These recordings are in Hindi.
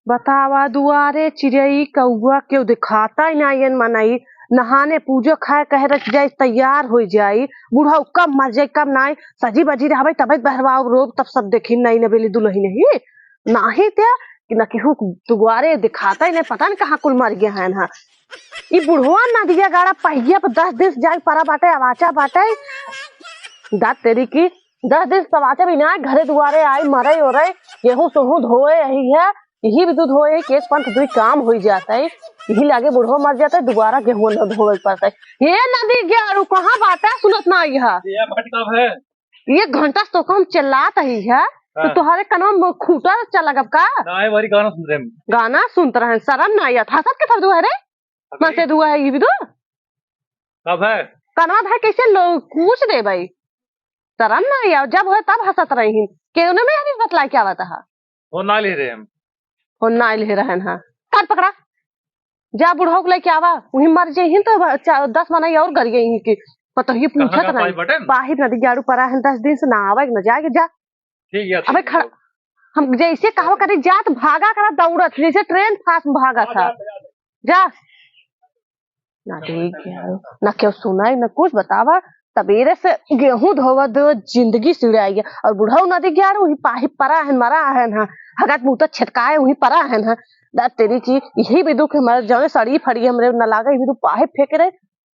बतावा दुआरे चिड़ई कौआ केहू दिखाता ही नहीं मनई नहाने पूजो खाए कहे रख जाए तैयार हो जाई बूढ़ा कब मर जाए कब नाई सजी बजी रहा तब बहरवाओ रोब तब सब देखी नहीं न बेली दुलही नहीं नाही त्या कि न केहू दुआरे दिखाता ही नहीं पता नहीं कहाँ कुल मर गया है ना ये बुढ़वा ना दिया गाड़ा पहिया पर 10 दिन जाए परा बाटे अवाचा बाटे दात तेरी की 10 दिन सवाचा भी ना घरे दुआरे आई मरे हो रहे गेहूं सोहू धोए यही है यही भी दूध होए केस पंथ दुई काम हो जाता है यही लागे बुढ़वा मर जाता है दोबारा गेहूं न धोवे पड़ता है ये नदी ग्यारू कहाँ बात है सुनत ना है ये घंटा तो कम चिल्लात ही है तो तुम्हारे कनम खूटा चला गब का गाना सुनते रहे शर्म ना आया था सब के थर दुआ रे मन से दुआ है ये भी दो कब है कनवा भाई कैसे लोग पूछ दे भाई शर्म ना आया जब हो तब हंसत रही क्यों में अभी बतला क्या बता वो ना ले रहे हम हो ना ले रहे हैं काट पकड़ा जा बुढ़ो को लेके आवा वही मर जाही तो 10 मना और कर गई की पता ही पूछत नहीं बाहिर नदी गाड़ू परा है 10 दिन से ना आवे न जाएगा जा ठीक है अबे खड़ा हम जैसे कहा करे जात भागा करा दौड़त जैसे ट्रेन फास्ट भागा था जा ना देख ना क्यों सुनाई न कुछ बतावा तबेरे से गेहूं धोवा दो जिंदगी सिड़ाई और बुढ़ाऊ नदी गया वही पाही परा है मरा है ना हगत मुंह तक छिटकाए वही परा है ना दात तेरी की यही भी दुख हमारे जौने सड़ी फड़ी हमरे न लागा ये तो पाहे फेंक रहे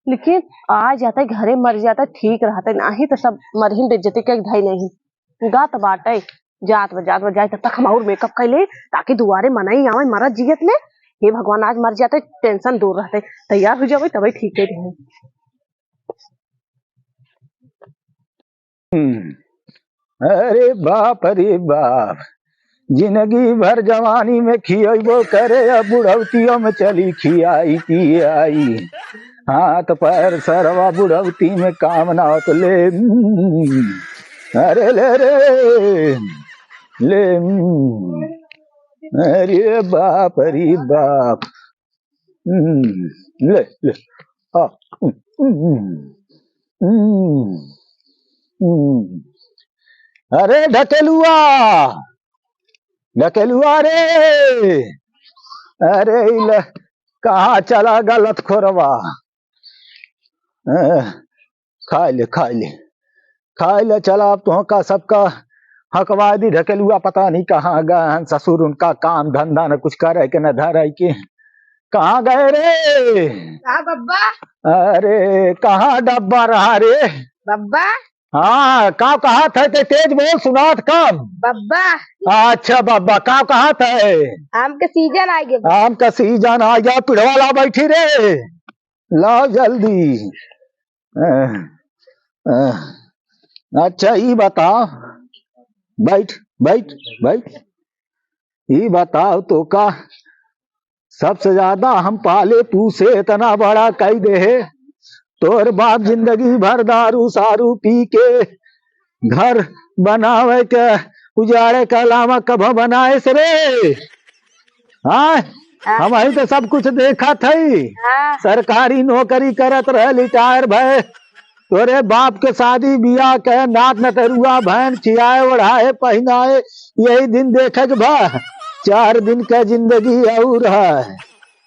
लेकिन आ जाता है घरे मर जाता है ठीक रहता है नहीं तो सब मरहीन बेइज्जती के धाई नहीं गात बाटे जात जाए तब तक हम और मेकअप कर ले ताकि दुआरे मनाई आवे मरा जियत में हे भगवान आज मर जाते टेंशन दूर रहते तैयार हो जावे तभी ठीक है रहे अरे बाप जिंदगी भर जवानी में खियबो करे अब बुढ़ौतियों में चली खियाई पियाई हाथ पैर सरवा बुढ़ौती में काम ना हो तो ले अरे ले अरे बाप ले आ अरे ढकेलुआ रे अरे कहाँ चला गलत खोरवा खा ले चला अब तो का सबका हकवादी ढकेलुआ पता नहीं कहाँ गए ससुर उनका काम धंधा न कुछ करे के न धरे के कहाँ गए रे बब्बा अरे कहाँ डब्बा रहा रे बब्बा हाँ कहा था तेज बोल सुनात कब बब्बा अच्छा बब्बा कहा था आम का सीजन आ गया आम का सीजन आ गया पिढ़वा ला बैठी रे लाओ जल्दी अच्छा ये बताओ बैठ ये बताओ तो का सबसे ज्यादा हम पाले पूसे इतना बड़ा कई दे है तोर बाप जिंदगी भर दारू सारू पी के घर बनावे के उजाड़े के अलावा कब बनाए से रे हाँ हम ही तो सब कुछ देखा थी सरकारी नौकरी करत रहे रिटायर भय तोरे बाप के शादी बियाह के नात नतरुआ बहन खियाए ओढ़ाए पहनाए यही दिन देखे भा 4 दिन का जिंदगी और है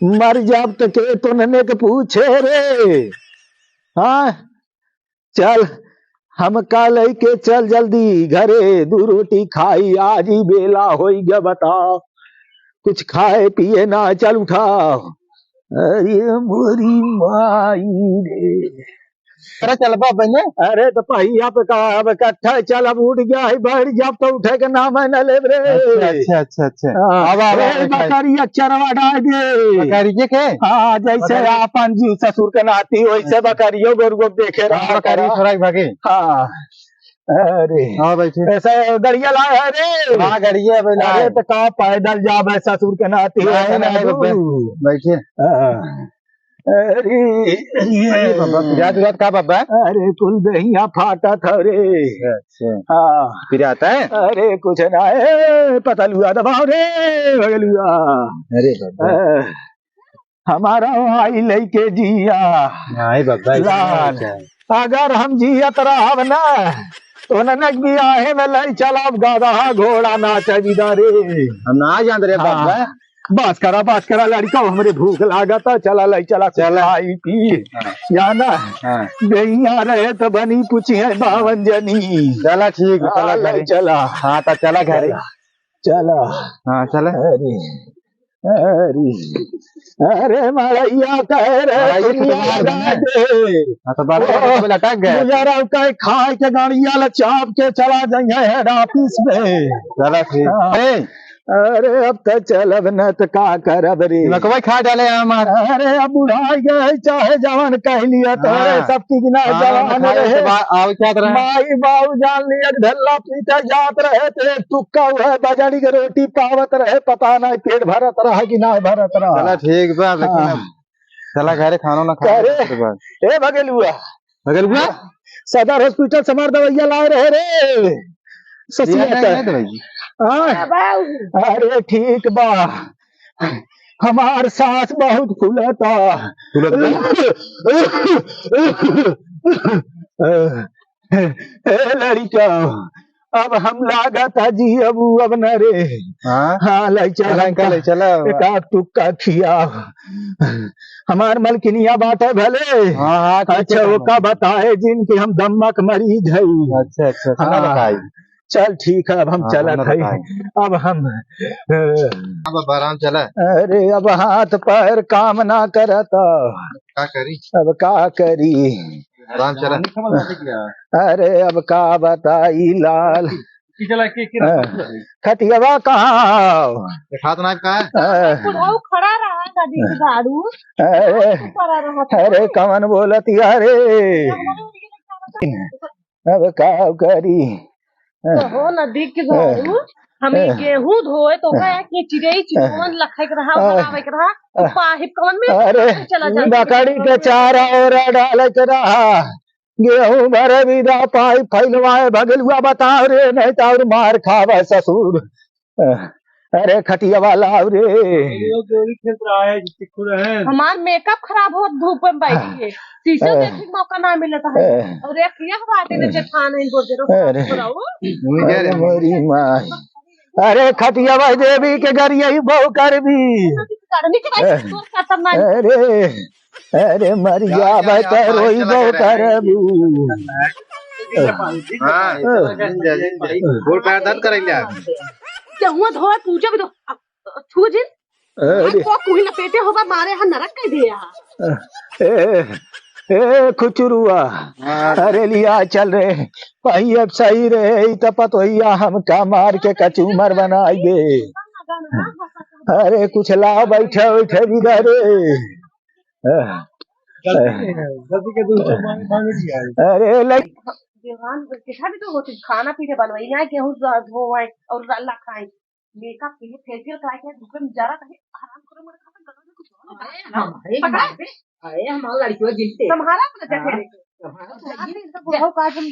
मर जाब तो के तुमने के पूछे रे हाँ चल हम कल के चल जल्दी घरे 2 रोटी खाई आज ही बेला हो गया बताओ कुछ खाए पिए ना चल उठाओ अरे मोरी माई रे अरे चल बने अरे तो पहिया पे कट्ठा चल अब उठ गया है बैठ जब तो उठे के नाम है न ले रे अच्छा अब बकरिया चरवा डाल दे बकरिया के हाँ जैसे अपन जी ससुर के नाती वैसे बकरियों गोरु देखे रहा बकरी थोड़ा भागे हाँ अरे हाँ बैठे ऐसा गड़िया लाया है रे हाँ गड़िया अरे तो कहा पैदल जा ससुर के नाती बैठिए अरे का बाबा अरे कुल दहिया फाटा था रे अच्छा हाँ फिर आता है अरे कुछ ना है पता लुआ दबाओ रे भगलुआ अरे बाबा हमारा आई लेके जिया बाबा अगर हम जियत रहब ना तो ननक भी आहे में लई चलब गधा घोड़ा नाचे बिदा रे हम ना जान रे बाबा बात करा लड़का हमरे भूख लागा था चला लाई चला चला। खाई पी या ना हाँ गैया रहे तो बनी पूछी है बावन जनी चला ठीक है, चला घरे। चला हाँ तो चला घरे। चला हाँ चला। अरे अरे अरे मड़ैया कह रहे दुनिया दे हाँ तो बाबा को लटक गए। गुजारा कह खाए के गाड़िया ल चाप के चला जाइए हेड ऑफिस में। चला ठीक। हाँ। अरे अब तो चलब न तो का करब रे। मकवा खा डाले हमार। अरे अब बुढ़ाई गए चाहे जवान कह लिया तो हाँ। सब चीज ना जवान रहे। आओ क्या तरह माई बाबू जान लिया ढल्ला पीटा जात रहे थे तुक्का हुआ बजाड़ी के रोटी पावत रहे पता नहीं पेट भरत रहा कि ना भरत रहा। चला ठीक बा लेकिन हाँ। अब चला घरे खाना ना खा। अरे ए भगेलुआ बगल में सदर हॉस्पिटल समार दवाइया लाए रहे रे ससिया हाँ। अरे ठीक बा हमार सांस बहुत फूलता। लड़का अब हम लागत जी अब न रे। हाँ हाँ लाई चला चला। एक तुक्का खिया हमार मलकिनिया बाटे भले। हाँ हाँ अच्छा वो का बताए जिनके हम दमक मरीज है। अच्छा अच्छा चला हाँ। बताई। चल ठीक है अब हम हाँ, चलत हमने है अब हम अब आराम चला। अरे अब हाथ पैर काम ना करता क्या करी अब का करी। आराम चला। अरे अब का बताई लाल खटियावा कहाँ हाथ नाप का है। बुढ़ाऊ खड़ा रहा गाड़ी के झाड़ू अरे खड़ा रहा अरे कवन बोलती अरे अब का करी। तो हो नदी के झाड़ू हमें गेहूं धोए तो कहा कि चिड़ई चिड़वन लखे के रहा बनावे के रहा तो पाहिप कवन में अरे चला जाए बकरी के चारा और डाल के रहा गेहूं भरे विदा पाई फैलवाए भगलुआ बताओ रे नहीं तो और मार खावे ससुर। अरे खटिया वाला रे हमार मेकअप खराब हो धूप में बैठी शीशे देखने का मौका ना मिलता है और एक ये बातें ने जेठान है बोल अरे मोरी माँ अरे खटिया भाई देवी के घर यही बहु कर भी। अरे अरे मरिया भाई तो रोई बहु कर गोल पैर दर्द करेंगे गेहूं धोए पूजा भी दो छू जिन अरे को कुही लपेटे होगा मारे हा नरक कह दिया ए खुचरुआ अरे लिया चल रे भाई अब सही रहे तपत होइया हम का मार के कचूमर बनाई दे। अरे कुछ ला बैठे बैठे भी रे अरे लग भी तो होती खाना पीने बनवाई ना गेहूं धोवाए और अल्लाह खाए मेकअप के लिए फेशियल कराए के धूप में जरा कहीं आराम करो मेरे खाना गला में कुछ अरे हमारा लड़कियों जिनते तुम्हारा अपना जगह बुढ़ाऊ का तुम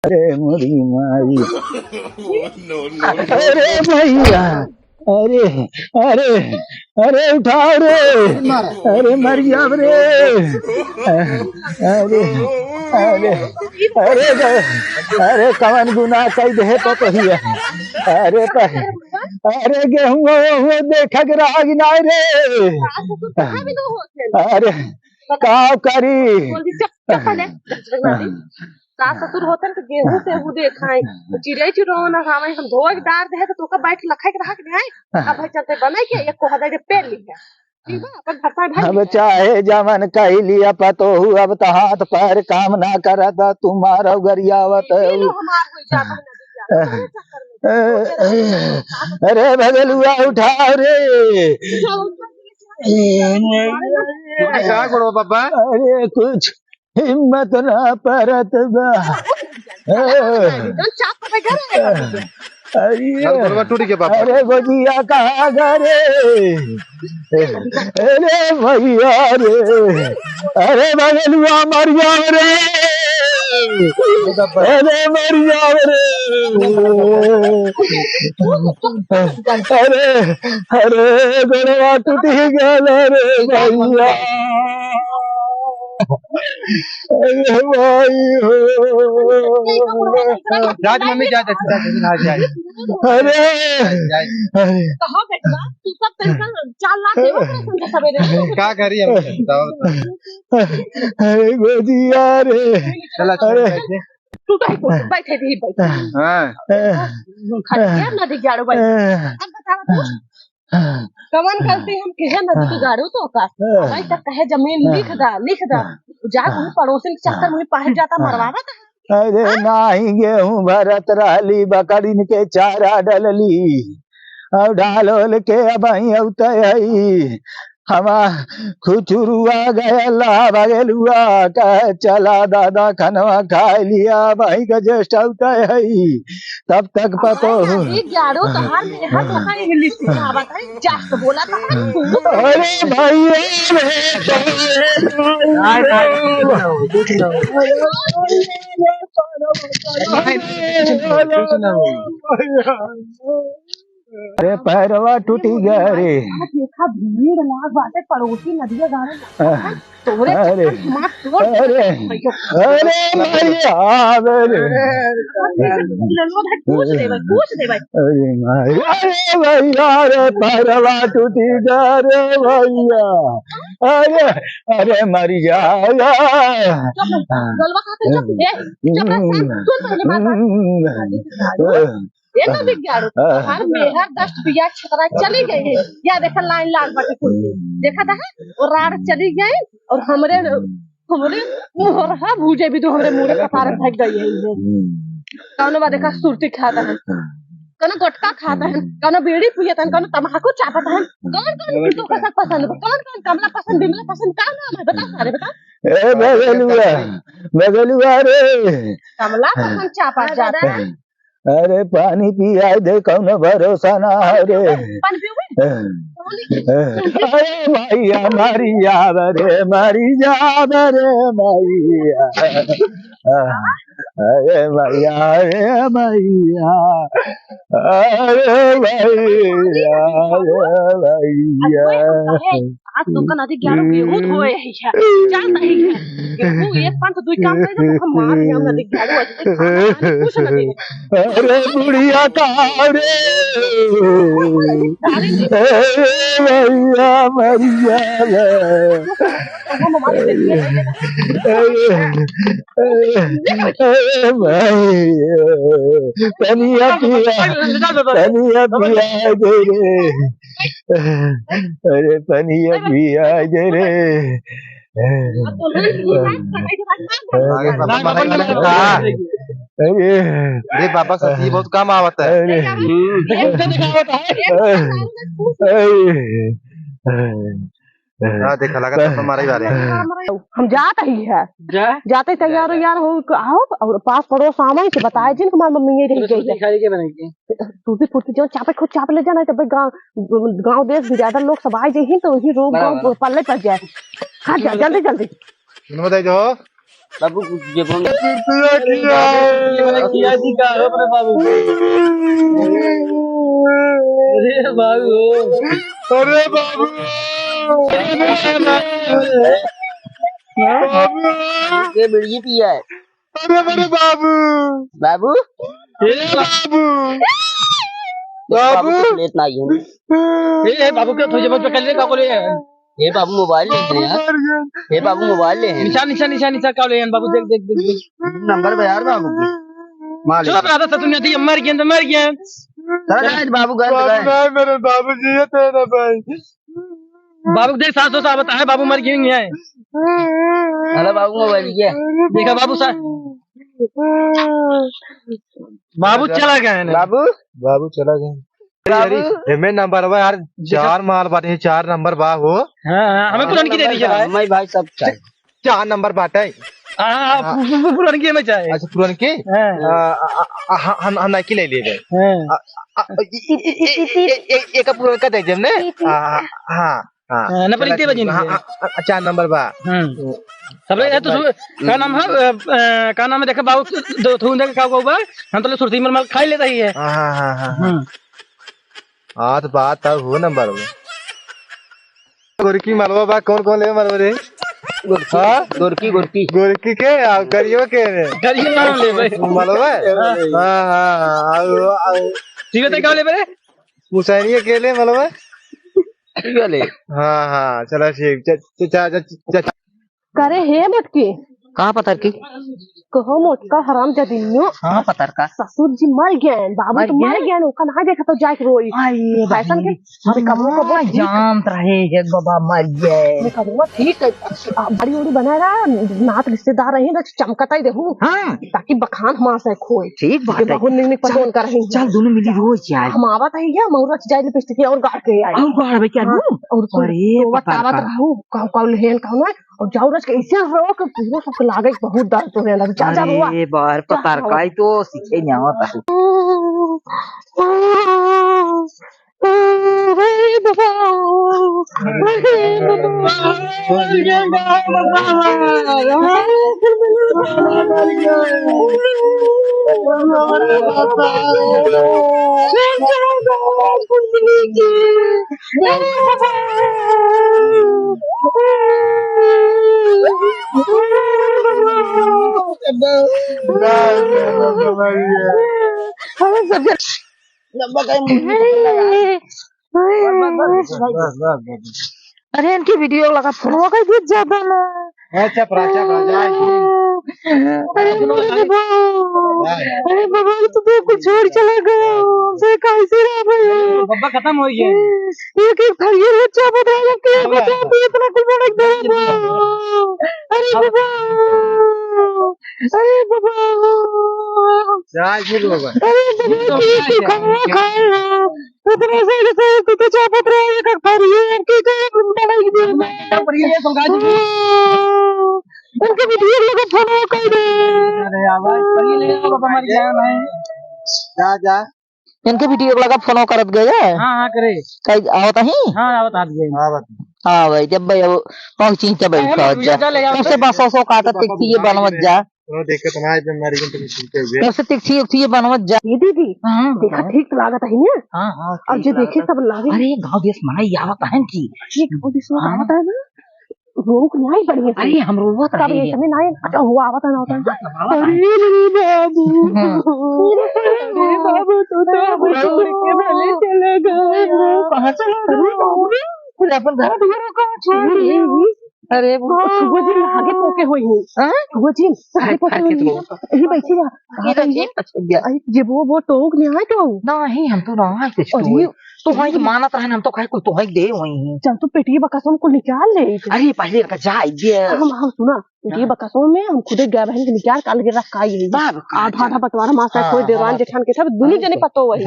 अरे मोरी माई अरे भैया अरे अरे अरे उठाओ रे अरे मर गया रे अरे अरे अरे अरे कवन गुना कई दे तो ही अरे अरे गेहूं देखा के रहा कि ना रे अरे का करी सास ससुर होते तो गेहूं से वो देखाए चिड़ै चिड़ौन हमें हम धोए डार दे तो का बैठ लखाई के रहा के नहीं अब भाई चलते बनाई के एक को हदे पे लिया ठीक है अपन भरता भाई अब चाहे जमन कह लिया पतो अब तो हाथ पैर काम ना करता तुम्हारा गरियावत हमार हो जाता अरे भगलुआ उठाओ रे क्या करो बाबा अरे कुछ हिम्मत ना परत बा अरे गोजिया कहाँ गरे अरे भैया रे अरे भगलुआ मर जाओ रे अरे मर जाओ रे अरे अरे गड़वा टूटी गया रे भैया अरे भाई हो जाज मम्मी जाज जाज अरे अरे कहाँ बैठा तू सब टेंशन 4 लाख देवा टेंशन के सवेरे क्या करी हम अरे गोजिया रे चला अरे तू तो बैठे भी बैठे हां खड़िया नदी गाड़ो बैठ अब बता तू कवन करते हम कहे नदी के गाड़ो तो का भाई तक कहे जमीन लिख दा जा तू पड़ोसी के चक्कर में पहुंच जाता मरवावा अरे नाही गेहूं भरत रहली बकरीन के चारा डलली अब ढालोल के अब अवतई हमा खुचुरुआ गया बगेलुआ कह चला दादा खनवा खा लिया भाई का ज्येष्ठ है तब तक पतो गाड़ो तो हार में हाथ धोखा इंग्लिश से बताई जास्त बोला था अरे भाई अरे पैरवा टूटी गया रे देखा भीड़ लाग बाटे पड़ोसी नदिया गाड़े तोरे अरे मां तोड़ अरे अरे भैया अरे पूछ दे भाई अरे भैया रे पैरवा टूटी गया रे भैया अरे अरे मर जाएगा गलवा खाते चुप ये तो दिख गया हर मेहर दस्त बिया छतरा चली गई है या देखा लाइन लाग बाटे कुर्सी देखा था और रात चली गई और हमरे मोहरा भूजे भी तो हमरे मुंह में कपार फेंक गई है कौन बा देखा सुरती खाता है कौन गुटखा खाता है कौन बीड़ी पियता है कौन तम्बाकू चाटता है कौन तो कैसा पसंद कौन कमला पसंद बिमला पसंद का नाम है बता सारे बता ए बगलुआ रे कमला पसंद चापा जाता है अरे पानी पिया दे कौन भरोसा ना रे पानी पियोगे अरे मैया मरी जाब रे मैया अरे मैया रे मैया अरे भैया आज दुकान आदि 11 गेहूं धोए है जानता ही है गेहूं एक पांच दुई काम करे तो हम मार जाऊं नदी गेहूं कुछ ना दे अरे बुढ़िया कारे भैया मरिया पनिया पिया दे रे अरे पनिया पिया दे रे अरे पापा सब्जी बहुत कम आवत है देखा लगा तो हमारे ही बारे हम जाते ही है जाते तैयार हो आओ और पास पड़ोस आवे से बताए जिन हमारी मम्मी ये रही गई टूटी फूटी जो चापे खुद चाप ले जाना तब गांव देश भी ज्यादा लोग सब आए जही तो वही रोग गांव पल्ले पड़ जाए हाँ जल्दी जल्दी बताई दो बाबू ये बोल अरे बाबू अरे बाबू ये बिड़गी पिया है अरे मेरे बाबू बाबू बाबू बाबू लेट ना ये बाबू क्या तुझे बच्चा कर ले का ले ये बाबू मोबाइल ले हैं यार ये बाबू मोबाइल ले हैं निशा का ले बाबू देख देख देख नंबर पे यार बाबू की चुप रहा था तूने दिया मर गया चला जा बाबू घर पे गए मेरे बाबू जी ये तेरा भाई बाबू देख 700 साहब है बाबू मर गए हैं हेलो बाबू मोबाइल ये देखा बाबू सा बाबू चला गया है बाबू चला गया हमें नंबर बा यार 4 माल बाटे 4 नंबर बा हो हमें पुरानी की दे दीजिए भाई भाई सब चाहिए 4 नंबर बाटे पुरानी की में चाहिए अच्छा पुरानी की हम नहीं की ले लिए गए एक पुरानी का दे दे हमने हां न पलिते बजे 4 नंबर बा सब लोग तो का नाम है देखा बाबू दो थून देख का बा हम तो सुरती मल खाई लेता ही है हां हां तो बात है हो नंबर गोरकी मालवा बा कौन कौन ले मालवा रे हाँ गोरकी गोरकी गोरकी के आ करियो के रे करिए ना ले भाई मालूम है हाँ हाँ ठीक है क्या ले भाई मुसैनी के लिए मालूम है ठीक है ले हाँ हाँ चलो ठीक करे हे मटकी कहाँ पतर की कहो मोटका हराम जदिन्यो हाँ पतर का ससुर जी मर गए बाबू तो मर गए ओका ना देखा तो जाके रोई फैशन के कबो जाम रहे जग बाबा मर गए कबो ठीक है बड़ी उड़ी बना रहा नात रिश्तेदार रही ना चमकता ही देखूं हाँ ताकि बखान हमार से खोए ठीक बात है बहुत निक पसंद कर रही चल दोनों मिली रोज यार हम आवत है क्या मौरा जाए लिपस्टिक और गाड़ के आई और बाहर में क्या दूं और अरे बतावत रहूं कहूं कहूं लेन कहूं ना और जाऊ रच के ऐसे रो के पूरा सबके लागे बहुत दर्द हो रहा जा जा बुआ अरे बाहर पतर का ही तो सीखे नहीं होता अरे इनकी वीडियो लगा फोन का गीत ज्यादा ना अच्छा प्राचा अरे बाबा तो बिल्कुल छोड़ चला गया हमसे कैसे रह गया बब्बा खत्म हो गया एक एक थैली बच्चा बता रहा कि बता दे इतना कुछ बड़ा दे अरे बाबा अरे बाबा चाय फिर होगा अरे बाबा खाना खाया इतना से तो चाय पत्र एक थैली की बनाई दे ये संगाजी उनके वीडियो लगा फोन कर दे अरे आवाज पड़ी ले बाबा मर गया है जा इनके वीडियो लगा फोन करत गए हाँ करे कई आवत ही हाँ आवत आज गए हाँ भाई जब भाई वो पहुंची तब कैसे बस सो काटा तिक्सी ये बनवत जा देखो तुम्हारी बीमारी को तुम सुनते हुए कैसे तिक्सी ये बनवत जा ये दीदी देखा ठीक लागत है ना हाँ अब जो देखे सब लागे अरे गाँव देश मनाई आवत है की ये गाँव देश में आवत है ना रोक नहीं बढ़िया अरे हम रोवत तब रहे ये समय ना अच्छा हुआ आवत है ना होता है अरे बाबू अरे बाबू तू तो छोड़ के भले चले गए कहां चला गए फिर अपन घर दुआरों का छोड़ अरे वो जी आगे पोके हुई है वो जी आगे पोके हुई है ये बैठी जा ये वो टोक नहीं है तो नहीं हम तो ना कुछ तो वही के मानत रहन हम तो कहे कोई तो वही दे वही चल तू पेटी बकसम को निकाल ले अरे पहले का जा ये हम सुना पेटी बकसम में हम खुदे गए बहन के निकाल काल के रखा ही आधा आधा बटवारा मासा कोई देवान जेठान के सब दुनु जने पतो वही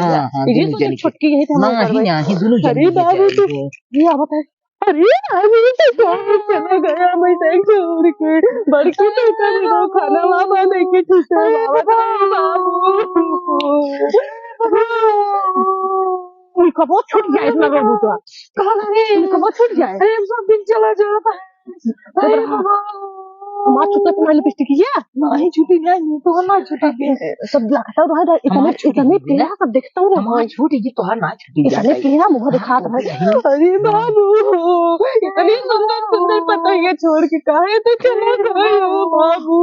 ये तो छुटकी यही थे हम नहीं दुनु जने अरे बाबू तू ये आवत है अरे अभी तो चला गया मैं छोड़ के बड़की बेटा ने खाना वाला दे के छूटे बाबू कब छूट जाए इतना बाबू तो कब छूट जाए अरे सब दिन चला जाता है मां छूटा तुम्हारी लिपस्टिक है नहीं छूटी नहीं तो ना छूटी सब लगता रहा इतने तेरा सब देखता हूँ मां छूटी जी तो ना छूटी इतने तेरा मुंह दिखा था अरे बाबू इतनी सुंदर सुंदर पतंगे छोड़ के कहे तो चला गए हो बाबू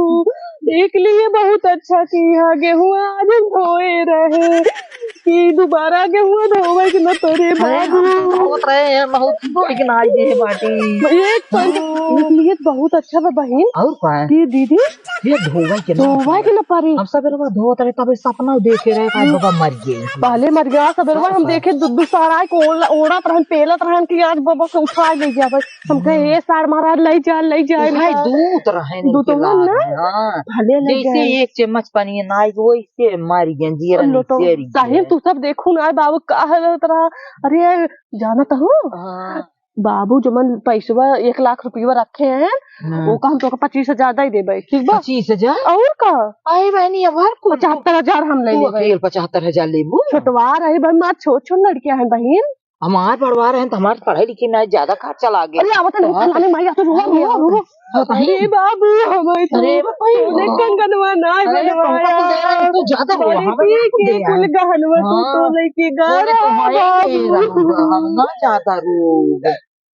देख लिए बहुत अच्छा किया गेहूं आज धोए रहे कि दोबारा गेहूं धोवे कि न तोरे बाबू बहुत रहे हैं बहुत लेकिन आज ये बाटी एक पंच निकली बहुत अच्छा है बहन और क्या है कि दीदी ये धोवे के न पारी हम सबेरवा धोत रहे तब सपना देखे रहे का बाबा मर गए पहले मर गया सबेरवा हम देखे दुद्दू सारा को ओढ़त रहन पेलत रहन कि आज बाबा को उठा ले जा भाई हम कहे ए सार महाराज ले जा भाई दूत रहे दूत ना हां भले ले जैसे एक चम्मच पानी नाई वैसे मारी गंजीर सेरी साहिब तू सब देखू ना बाबू का है तरह अरे जाना तो हो बाबू जो मन पैसा 1 लाख रुपया रखे हैं वो का हम तो 25,000 ही देबे ठीक बा 25,000 और का आई बहनी हमार को 75,000 हम ले लेबे 75,000 लेबू छोटवा रही बहन मार छोट लड़कियां हैं बहन हमार पढ़वा रहे हैं तो हमारे पढ़ाई लिखे ना ज्यादा खर्चा लागे अरे आवत नहीं खाने माई आते रो अरे बाबू हम अरे कंगनवा ना बनवाया तो ज्यादा हो कुल गहनवा तो लेके गारा हम ना ज्यादा रो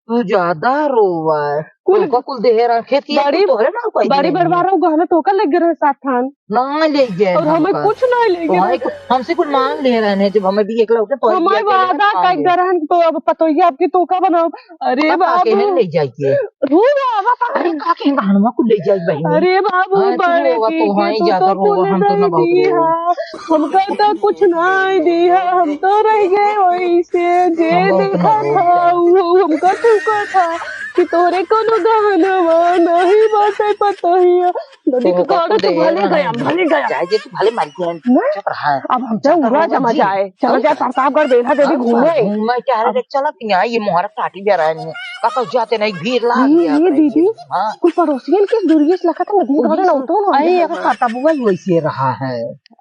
तू ज्यादा रोवा कुल कुल दे रहा खेत की बड़ी तोहरे ना कोई बड़ी बड़वारा गहना तो कर लग रहे साथ थान ना ले गए और हमें कुछ नहीं ले गए हमसे कुछ मांग ले रहे हैं जब हमें भी एक लौटे पर हमें वादा कर दे रहे हैं तो अब पतोहिया आपकी तोका बनाओ अरे बाबू ले जाइए रू बाबा अरे काके गहनवा को ले जाई बहन अरे बाबू हाँ, तो बड़े रोवा की तो हाँ ही तू ज्यादा तो रोवा, कुल हम तो ना नहीं बहुत दी रोवा। है हमको तो कुछ नहीं दी है हम तो रह गए वैसे जे हम बहुत देखा ना था वो हमको ठुका था कि तोरे कोनो गहनवा नहीं बाटे पतोहिया नदी के कागज तो भले गया चाहे तू भले मार के चुप रहा अब हम तो उड़ा जमा जाए चलो जाए प्रतापगढ़ बेला देवी घूमे घूमे क्या है चला कि यहाँ ये मोहरा काटी भी रहा है कतो जाते नहीं भीड़ लाग गया ये दीदी हाँ कुछ पड़ोसियन के दूरिये से लगा था नदी के घाटे नौतो अरे अगर काटा बुआ ही वैसे रहा है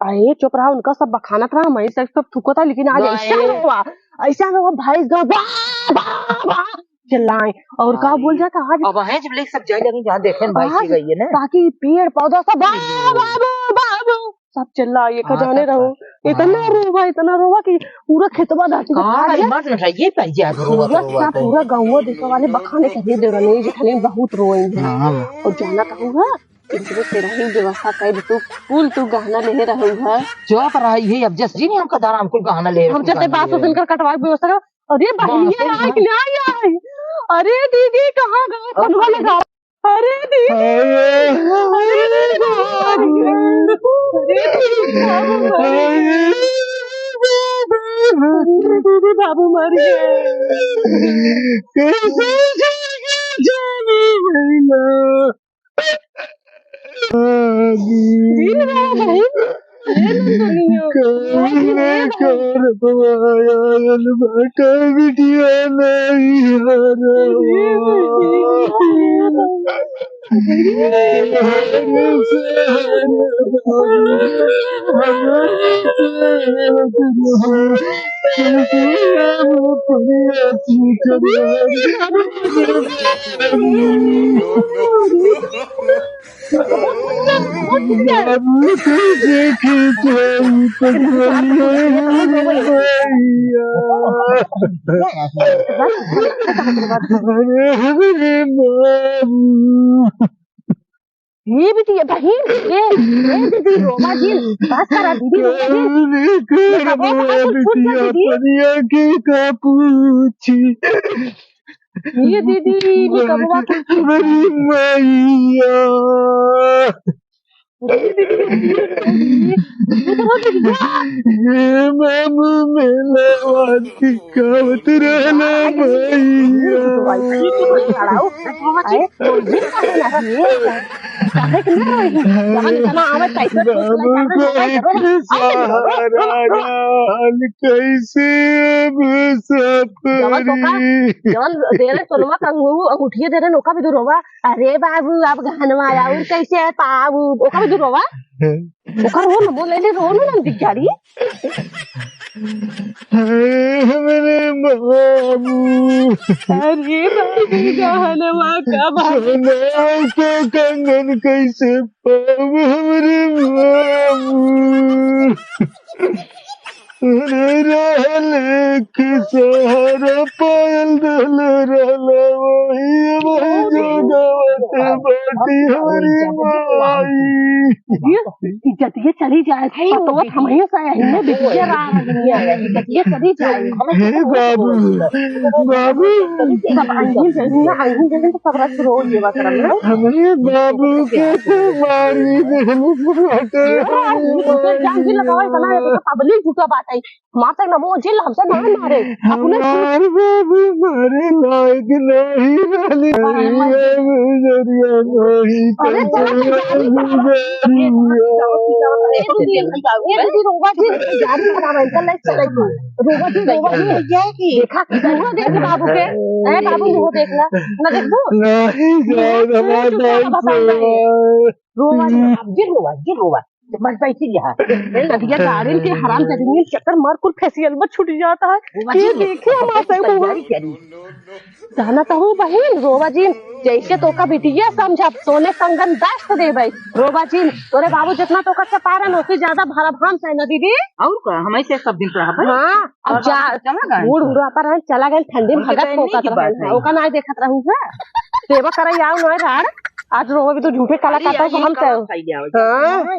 अरे चुप रहा उनका सब बखानत रहा मैं सब थुको था लेकिन आज ऐसा हुआ भाई गा चिल्लाए और का बोल जाता आज अब है जब ले सब जाए लगे जहाँ देखे भाई से गई है ना ताकि पेड़ पौधा सब बाबू बाबू सब चिल्लाए का जाने रहो इतना रोवा कि पूरा खेतवा धाटी ये पड़ जाए पूरा गाँव देखो वाले बखाने कहीं दे रहे नहीं जितने बहुत रोएंगे और जाना कहूँगा इसमें तेरा ही व्यवस्था कर तू कुल तू गहना ले रहूँगा चुप रही है अब जस जी ने हमका दाना हमको गहना ले हम चलते बात सुनकर कटवा की व्यवस्था करो अरे बहनिया आए कि नहीं आए अरे दीदी कहाँ गए कौनवा लगा अरे दीदी दीदी बाबू मर ये भी थी बहन ये दीदी रोमा जी बात करा दीदी ये दीदी कबवा मामू मेला कावत रहना कैसे अंगूठिया दे रहे नौका भी दूर होगा अरे बाबू आप गहनवा और कैसे है बाबू ओका भी दूर होगा ओकर हो न बोले रो न दिखाड़ी मेरे बाबू अरे बाबू गहनवा का सोना को कंगन कैसे पाऊ मेरे बाबू के सहारा पायल दल रहला वही जोगवत बाटी हमारी माई इज्जत ये चली जाए तो हमें से हिन्ने बिटिया रहा है इज्जत ये चली जाए हे बाबू बाबू सब आईन जैसे तो सब रस रोज ये बात करना हमारे बाबू के मारी देहनु फटे जान जी लगावे बना है तो पब्लिक झूठा बात है मारते न वो जिल हमसे ना मारे अपने मार बाबू मारे लायक नहीं वाली जरिया नहीं अरे रोबा जी जारी बनावे चल चले रोबा जी क्या की देखा मुंह देख बाबू के ए बाबू मुंह देखला ना देखबो नहीं ज्यादा रोबा जी रोबा बस पैसे यहाँ नदिया गाड़ी के हराम जगनी चक्कर मार कुल फेसियल में छूट जाता है ये देखे हमारे जाना तो हूँ बहन रोबा जी जैसे तो का बिटिया समझा सोने कंगन बेस्ट दे भाई रोबा जी तोरे बाबू जितना तो का पारा न उससे ज्यादा भारा भाम से न दीदी और का हमें से सब दिन रहा हाँ अब जा मूड उड़ा पर चला गए ठंडी में भगत को का ओका ना देखत रहूँ सेवा करे आओ नोए राड़ आज रोवे भी तो झूठे काला करता है हम तो हां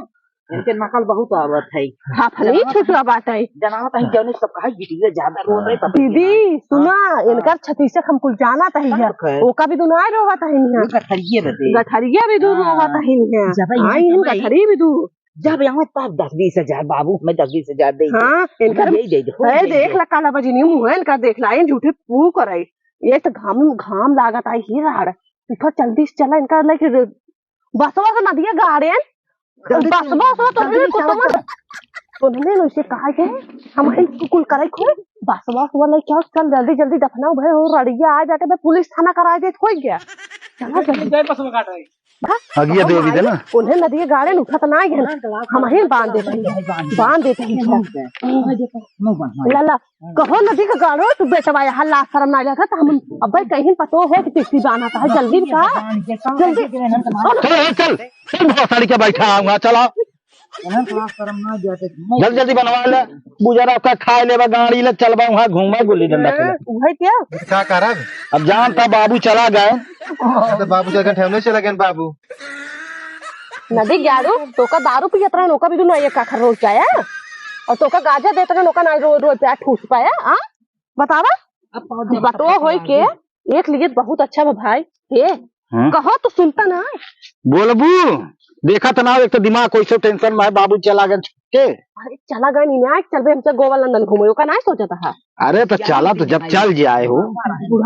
इनके नकल बहुत आवत है। हां फली छुटवा बात है जनावत है जौन सब कहा वीडियो ज्यादा रो रहे पता दीदी सुना इनकर छत्तीसक हमको जाना था है ओका भी दुनाई रोवा था इनका गठरिए बते गठरिया भी दूर रोवा था इनका आई इन गठरी भी दूर जब यहाँ पास 10-20 हजार बाबू मैं 10-20 हजार दे हाँ इनकर यही दे दो है देख ला काला बजी नहीं मुंह इनका देख ला इन झूठे पू कराई ये तो घाम घाम लागत आई ही राड़ इतना जल्दी से चला इनका लाइक बसवा से नदिया गाड़ियन बसवा से तो नहीं कुछ उन्होंने उसे कहा के हम ही कुल करे खो बसवा से वाला क्या चल जल्दी जल्दी दफना भाई और रड़िया आ जाके मैं पुलिस थाना करा दे हो गया चला जल्दी जय बसवा काट रही अगिया दे भी देना उन्हें नदी गाड़े उठा तो ना है हम ही बांध देते हैं लाला कहो नदी का गाड़ो तू बेटवा यहाँ ला शर्म ना लगा तो हम अब भाई कहीं पतो हो कि किसी जाना था जल्दी का जल्दी चल साड़ी क्या बैठा आऊंगा चला जल्दी जल्दी बनवा ले बुजरा का खाए ले गाड़ी ले चलवा वहाँ घूमा गुल्ली डंडा खेले भाई क्या क्या करब अब जान था बाबू चला गए तो बाबू जगह ठहरने चला गए बाबू नदी गाड़ो तो का दारू पियत रहा नौका भी तो नहीं का रोज पाया और तो का गाजा देत रहा नौका ना रोज रोज प्यार ठूस पाया आ बतावा बतो होई के एक लिए बहुत अच्छा भाई के कहो तो सुनता ना बोलबू देखा तो ना एक तो दिमाग कोई सो टेंशन में है बाबू चला गए के अरे चला गए नहीं ना चल हमसे गोवा लंदन घूमे का ना सोचा था अरे तो चला तो जब चल जाए हो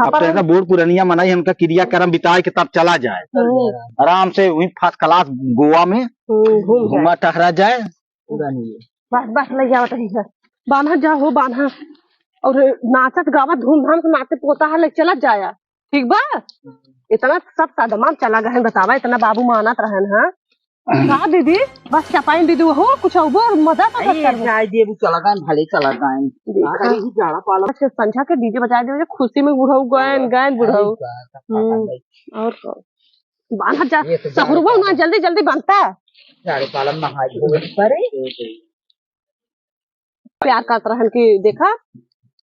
अब तो ऐसा बूढ़ पुरानिया मनाई हमका क्रिया कर्म बिताए के तब चला जाए आराम से वही फर्स्ट क्लास गोवा में घूमा टहरा जाए बस बस ले जाओ है बान्हा जाओ बान्हा और नाचत गावत धूमधाम से नाचे पोता है ले चला जाया ठीक बा इतना सब कदम चला गए बतावा इतना बाबू मानत रहन है हाँ दीदी बस चपाई दीदी हो कुछ और मदद चाय दे चला गए भले चला गए जाड़ा पाला संझा के डीजे बजा दे खुशी में बुढ़ाऊ गए गए बुढ़ाऊ और बांधा जा सहुरवा ना जल्दी जल्दी बनता जाड़े पालन नहाए परे प्यार करता रहन की देखा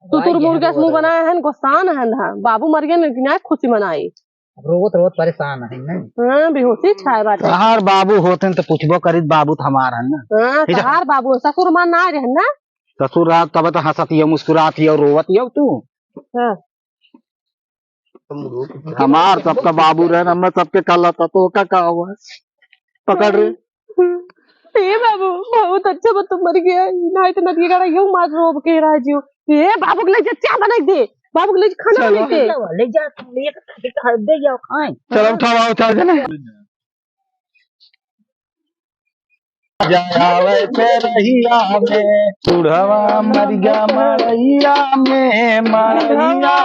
तुतुर मुर्गा मुंह बनाया है गोसान है ना बाबू मर गए खुशी मनाई रोवत रोवत परेशान है ना हाँ बेहोशी छाए बात हर बाबू होते तो पूछबो करी बाबू तो हमारा है ना हाँ तहार बाबू ससुर मान ना रहे ना ससुर रात तब तो हंसती मुस्कुराती और रोवती हो तू हाँ हमार सबका बाबू रहे मैं सबके कल तो का हुआ पकड़ रहे ए बाबू बहुत अच्छा बात तुम मर गया नहीं तो नदी का यूं मार रोब के राजू ए बाबू के लिए क्या बना दे बाबू के लिए खाना बना दे ले जा दे जाओ खाएं चलो उठाओ चल जने जावे रहिया में बुढ़वा मर गया मरैया में बड़ा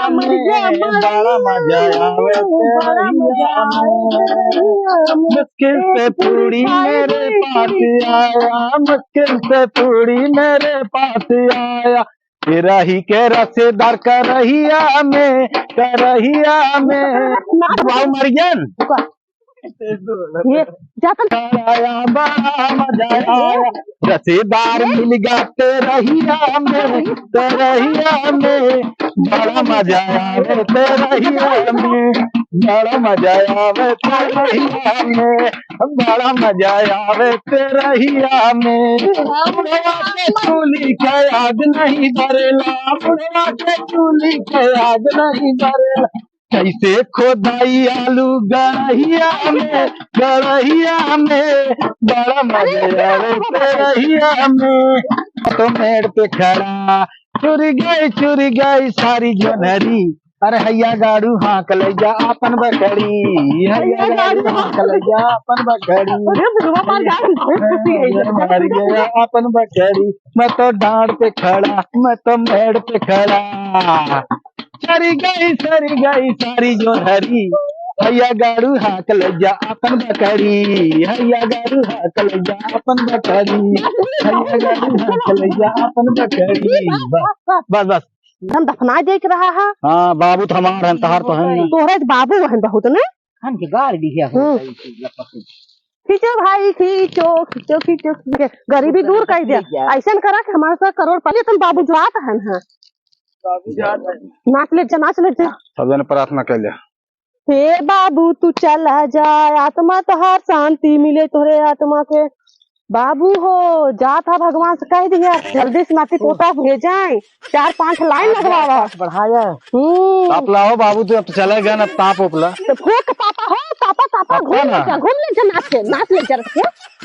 मजा आवे मुश्किल से पूरी मेरे पास आया मुश्किल से पूरी मेरे पास आया रही के रसेदार करहिया में मरियन ये जाता आया बड़ा मजा आया रसेदार मिल गया तेरहिया में बड़ा मजा आया तेरहिया में बड़ा मजा आवे तेरहिया में बड़ा मजा आवे तेरहिया में बुढ़वा के चूली के आग नहीं बरेला बुढ़वा के चूली के आग नहीं बरेला कैसे खोदाई आलू गड़हिया में बड़ा मजा आवे तेरहिया में तो मेड़ पे खड़ा चुरी गई सारी जोनहरी अरे हैया गाड़ू हाँ कलैया अपन बकड़ी हैया गाड़ू हाँ कलैया अपन बकड़ी मार गया अपन बकड़ी मैं तो डांड पे खड़ा मैं तो मेड़ पे खड़ा सरी गई सारी जोनहरी हैया गाड़ू हाँ कलैया अपन बकड़ी हैया गाड़ू हाँ कलैया अपन बकड़ी हैया गाड़ू हाँ कलैया अपन बकड़ी बस हम दफना देख रहा है हाँ बाबू तो हमारा तहार तो है तोहरे बाबू है बहुत ने हम के गाड़ी दिया खींचो भाई खींचो गरीबी दूर कर दे ऐसा करा कि हमारे साथ करोड़ पहले तुम बाबू जात है नाच ले जा सब जन प्रार्थना कर लिया हे बाबू तू चला जा, आत्मा तोहार शांति मिले तोरे आत्मा के। बाबू हो जा था भगवान से कह दिया जल्दी से नाती पोता भेजाएं, 4-5 लाइन लगवावा। बढ़ाया ताप लाओ बाबू, तू अब चला गया ना, ताप उपला तो फूक पापा हो, पापा घूम ले जा, नाच ले जा,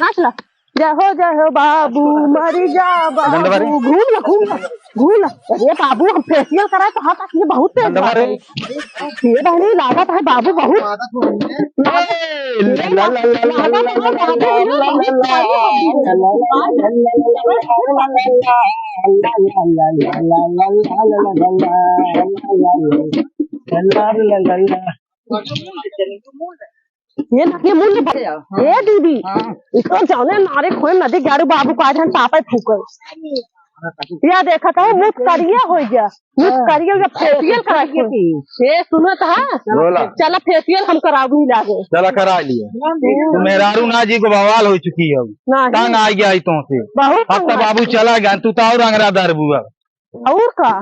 नाच ला। जय हो बाबू मरी जा बाबू, घूम ला। अरे बाबू हम फेशियल कराए तो हाथ ये बहुत तेज बात है। ये बहनी लागत है बाबू बहुत। ये मुंह में ये दीदी इसको जाने नारे खोए नदी गाड़ू बाबू को आज हम पापा फूके या देखा था मुझ करिया हो गया, मुझ करिया जब फेशियल करा के ये सुनो था चला फेशियल हम कराबू लागे, चला करा लिए। तो मेहरारू ना जी को बवाल हो चुकी है, तंग आ गया तो से बहुत अब तो बाबू चला गया, तू तो और अंगरा दर बुआ और का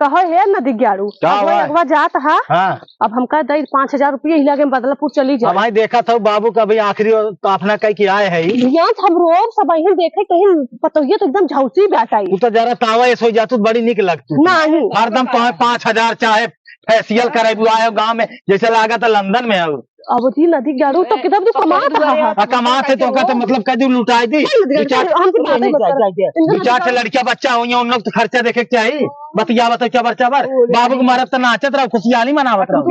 कहो है नदी गाड़ू अगवा जात है। हाँ अब हम कह दे 5,000 रुपये ही लगे बदलापुर चली जाए। भाई देखा था बाबू का भाई आखिरी तो अपना कह के आए है हम रोज सब यही देखे कहीं पतोहिए तो एकदम झौसी बैठाई। तू तो जरा तावा ऐसे हो जातू बड़ी निक लगती नहीं हरदम 5,000 चाहे फेशियल करे आए गाँव में, जैसे लागा था लंदन में हो। अब जी नदी गाड़ू तो किधर तो कमा रहा है, कमा थे तो का तो मतलब कदू लुटाई दी। दो चार लड़कियां बच्चा हुई उन लोग तो खर्चा देखे के चाहिए। बतिया बता चबर चबर बाबू को मारब तो नाचत रहो, खुशियाली मनावत रहो।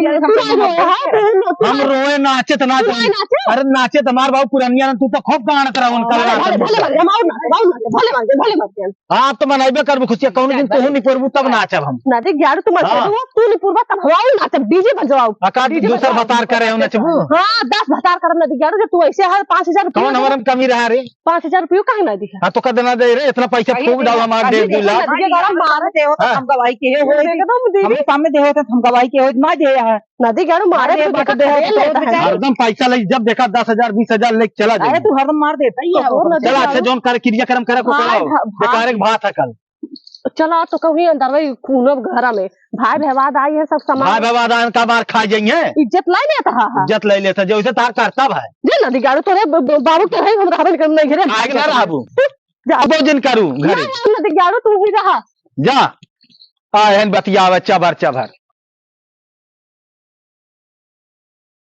हम रोए नाचत नाच, अरे नाचे तुम्हार बाबू पुरनिया तू तो खूब गानत रहो उनका। आप तो मनाइबे करबो खुशिया, कौन दिन तू नहीं पुरबू तब नाचब हम। नदी गाड़ू तुम तू नहीं पूर्वा तब हवाऊ नाचब, डीजे बजवाओ अकाडी दूसरा बता करे हो नचबू। हाँ 10 भतार करम नदी गाड़ू तू ऐसे है 5,000 रुपये कौन हमारे में कमी रहा रे? 5,000 रुपये कहीं ना दिखा। हाँ तो कद ना दे रे, इतना पैसा खूब डाल हमारे 1.5 लाख। हम गवाही के हो हमरे सामने दे होते हम गवाही के हो ना दे है नदी गाड़ू मारे हरदम पैसा ले, जब देखा 10,000 20,000 लेके चला अरे जाए। तू हरदम मार देता ही है। चला अच्छा जोन कर क्रियाक्रम करे को कराओ, बेकार भात है कल। चला तो कहीं अंदर में खूनब घर में भाई व्यवाद आई है सब भाई सामान बाबा का मार खा जाइए, इज्जत लाई लेता है। इज्जत ले लेता जो इसे तार करता भाई जे नदी गाड़ू तोरे बाबू के है हम रहबे कर नहीं घरे आगे ना रहबू जा अब दिन करू घरे नदी गाड़ू तू ही रहा जा आयन बतिया चबर चबर।